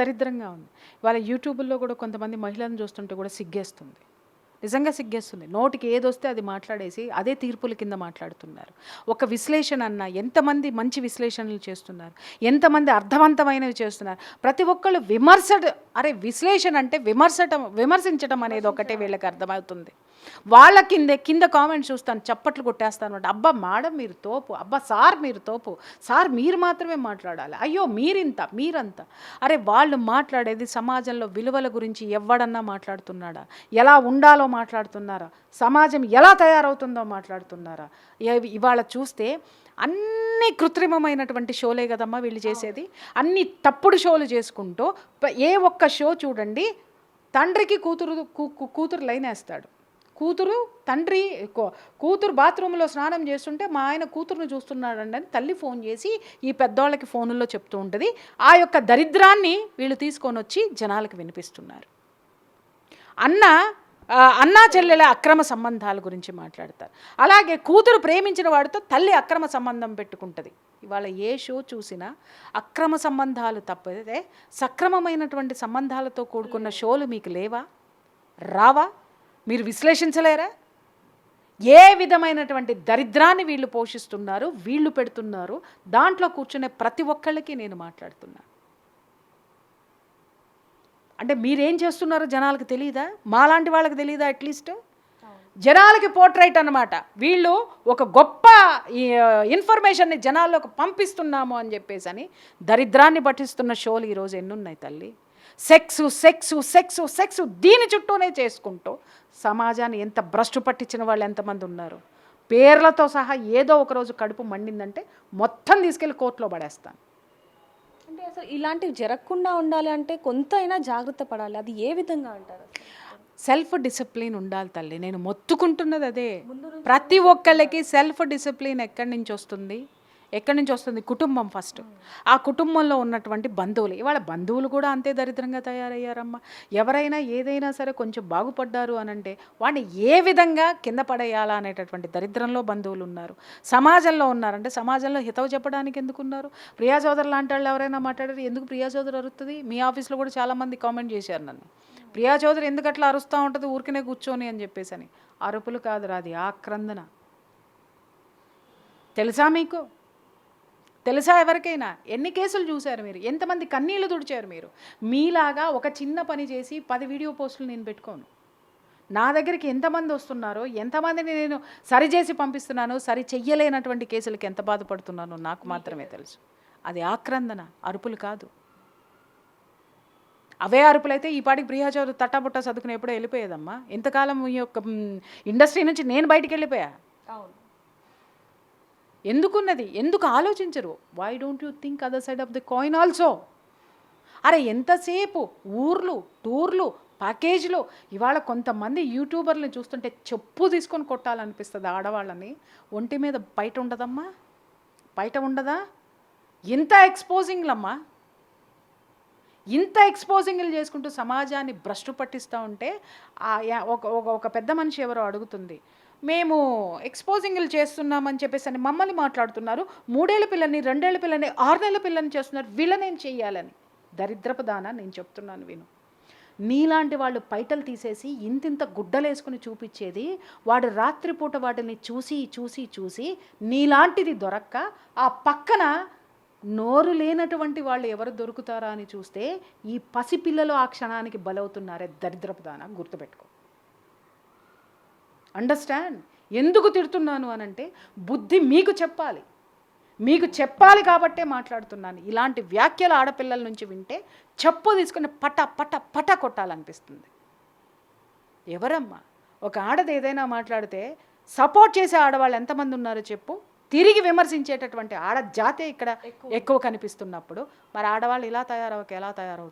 దరిద్రంగా ఉంది. వాళ్ళ యూట్యూబ్‌లో కూడా కొంతమంది మహిళలను చూస్తుంటే కూడా సిగ్గేస్తుంది. నిజంగా సిగ్గేస్తుంది. నోటికి ఏదొస్తే అది మాట్లాడేసి అదే తీర్పుల కింద మాట్లాడుతున్నారు. ఒక విశ్లేషణ అన్న ఎంతమంది మంచి విశ్లేషణలు చేస్తున్నారు, ఎంతమంది అర్థవంతమైనవి చేస్తున్నారు. ప్రతి ఒక్కళ్ళు విశ్లేషణ అంటే విమర్శించడం అనేది ఒకటే వీళ్ళకి అర్థమవుతుంది. వాళ్ళ కింద కామెంట్స్ చూస్తాను, చప్పట్లు కొట్టేస్తాను అనమాట. అబ్బా మేడం మీరు తోపు, అబ్బా సార్ మీరు తోపు, సార్ మీరు మాత్రమే మాట్లాడాలి, అయ్యో మీరంతా. అరే వాళ్ళు మాట్లాడేది సమాజంలో విలువల గురించి ఎవడన్నా మాట్లాడుతున్నాడా, ఎలా ఉండాలో మాట్లాడుతున్నారా, సమాజం ఎలా తయారవుతుందో మాట్లాడుతున్నారా? ఇవాళ చూస్తే అన్ని కృత్రిమమైనటువంటి షోలే కదమ్మా వీళ్ళు చేసేది. అన్ని తప్పుడు షోలు చేసుకుంటూ ఏ ఒక్క షో చూడండి, తండ్రికి కూతురు లైన్ వేస్తాడు. కూతురు బాత్రూంలో స్నానం చేస్తుంటే మా ఆయన కూతురుని చూస్తున్నాడండి అని తల్లి ఫోన్ చేసి ఈ పెద్దవాళ్ళకి ఫోనుల్లో చెప్తూ ఉంటుంది. ఆ యొక్క దరిద్రాన్ని వీళ్ళు తీసుకొని వచ్చి జనాలకు వినిపిస్తున్నారు. అన్నా చెల్లెల అక్రమ సంబంధాల గురించి మాట్లాడతారు. అలాగే కూతురు ప్రేమించిన వాడితో తల్లి అక్రమ సంబంధం పెట్టుకుంటుంది. ఇవాళ ఏ షో చూసినా అక్రమ సంబంధాలు తప్పితే సక్రమమైనటువంటి సంబంధాలతో కూడుకున్న షోలు మీకు లేవా, రావా? మీరు విశ్లేషించలేరా? ఏ విధమైనటువంటి దరిద్రాన్ని వీళ్ళు పోషిస్తున్నారు, వీళ్ళు పెడుతున్నారు. దాంట్లో కూర్చునే ప్రతి ఒక్కళ్ళకి నేను మాట్లాడుతున్నా. అంటే మీరేం చేస్తున్నారో జనాలకు తెలియదా? మాలాంటి వాళ్ళకి తెలియదా? అట్లీస్ట్ జనాలకి పోర్ట్రైట్ అన్నమాట. వీళ్ళు ఒక గొప్ప ఇన్ఫర్మేషన్ని జనాల్లోకి పంపిస్తున్నాము అని చెప్పేసి అని దరిద్రాన్ని పట్టిస్తున్న షోలు ఈరోజు ఎన్నున్నాయి తల్లి. సెక్స్ దీని చుట్టూనే చేసుకుంటూ సమాజాన్ని ఎంత భ్రష్టు పట్టించిన వాళ్ళు ఎంతమంది ఉన్నారు. పేర్లతో సహా ఏదో ఒకరోజు కడుపు మండిందంటే మొత్తం తీసుకెళ్ళి కోర్టులో పడేస్తాను. అంటే అసలు ఇలాంటివి జరగకుండా ఉండాలి అంటే కొంతైనా జాగ్రత్త పడాలి. అది ఏ విధంగా అంటారు? సెల్ఫ్ డిసిప్లిన్ ఉండాలి తల్లి. నేను మొత్తుకుంటున్నది అదే. ప్రతి ఒక్కళ్ళకి సెల్ఫ్ డిసిప్లిన్ ఎక్కడి నుంచి వస్తుంది? కుటుంబం ఫస్ట్. ఆ కుటుంబంలో ఉన్నటువంటి బంధువులు, ఇవాళ బంధువులు కూడా అంతే దరిద్రంగా తయారయ్యారమ్మా. ఎవరైనా ఏదైనా సరే కొంచెం బాగుపడ్డారు అనంటే వాడిని ఏ విధంగా కింద పడేయాలా అనేటటువంటి దరిద్రంలో బంధువులు ఉన్నారు. సమాజంలో ఉన్నారంటే సమాజంలో హితవు చెప్పడానికి ఎందుకున్నారు? ప్రియా చౌదరి లాంటి వాళ్ళు ఎవరైనా మాట్లాడారు, ఎందుకు ప్రియా చౌదరి అరుస్తుంది? మీ ఆఫీస్లో కూడా చాలామంది కామెంట్ చేశారు నన్ను, ప్రియా చౌదరి ఎందుకు అట్లా అరుస్తూ ఉంటుంది ఊరికనే కూర్చొని అని చెప్పేసి అని. అరుపులు కాదురా, అది ఆక్రందన. తెలుసా మీకు? తెలుసా ఎవరికైనా? ఎన్ని కేసులు చూశారు మీరు? ఎంతమంది కన్నీళ్లు తుడిచారు మీరు? మీలాగా ఒక చిన్న పని చేసి 10 వీడియో పోస్టులు నేను పెట్టుకోను. నా దగ్గరికి ఎంతమంది వస్తున్నారో, ఎంతమందిని నేను సరిచేసి పంపిస్తున్నాను, సరి చెయ్యలేనటువంటి కేసులకి ఎంత బాధపడుతున్నానో నాకు మాత్రమే తెలుసు. అది ఆక్రందన, అరుపులు కాదు. అవే అరుపులైతే ఈ పాటికి ప్రియా చౌదరి తట్టాబుట్ట చదువుకుని ఎప్పుడో వెళ్ళిపోయేదమ్మా. ఇంతకాలం ఈ యొక్క ఇండస్ట్రీ నుంచి నేను బయటికి వెళ్ళిపోయా. ఎందుకు ఆలోచించరు? Why don't you think other side of the coin also? అరే ఎంతసేపు ఊర్లు, టూర్లు, ప్యాకేజ్లు. ఇవాళ కొంతమంది యూట్యూబర్లను చూస్తుంటే చెప్పు తీసుకొని కొట్టాలనిపిస్తుంది ఆడవాళ్ళని. ఒంటి మీద బయట ఉండదమ్మా, బయట ఉండదా? ఇంత ఎక్స్పోజింగ్లమ్మా, ఇంత ఎక్స్పోజింగ్లు చేసుకుంటూ సమాజాన్ని భ్రష్టు పట్టిస్తూ ఉంటే ఒక పెద్ద మనిషి ఎవరో అడుగుతుంది, మేము ఎక్స్పోజింగ్లు చేస్తున్నామని చెప్పేసి అని మమ్మల్ని మాట్లాడుతున్నారు. 3 ఏళ్ల పిల్లని, 2 ఏళ్ల పిల్లని, 6 నెలల పిల్లని చేస్తున్నారు, వీళ్ళనేం చెయ్యాలని. దరిద్రపు దానా నేను చెప్తున్నాను విను. నీలాంటి వాళ్ళు పైటలు తీసేసి ఇంతింత గుడ్డలేసుకుని చూపించేది, వాడు రాత్రిపూట వాటిని చూసి నీలాంటిది దొరక్క ఆ పక్కన నోరు లేనటువంటి వాళ్ళు ఎవరు దొరుకుతారా అని చూస్తే ఈ పసిపిల్లలు ఆ క్షణానికి బలవుతున్నారే. దరిద్రపు దానా గుర్తుపెట్టుకో. అండర్స్టాండ్? ఎందుకు తిడుతున్నాను అనంటే బుద్ధి మీకు చెప్పాలి కాబట్టే మాట్లాడుతున్నాను. ఇలాంటి వ్యాఖ్యలు ఆడపిల్లల నుంచి వింటే చెప్పు తీసుకుని పట కొట్టాలనిపిస్తుంది. ఎవరమ్మా? ఒక ఆడది ఏదైనా మాట్లాడితే సపోర్ట్ చేసే ఆడవాళ్ళు ఎంతమంది ఉన్నారో చెప్పు. తిరిగి విమర్శించేటటువంటి ఆడ జాతే ఇక్కడ ఎక్కువ కనిపిస్తున్నప్పుడు మరి ఆడవాళ్ళు ఇలా తయారవుతారు.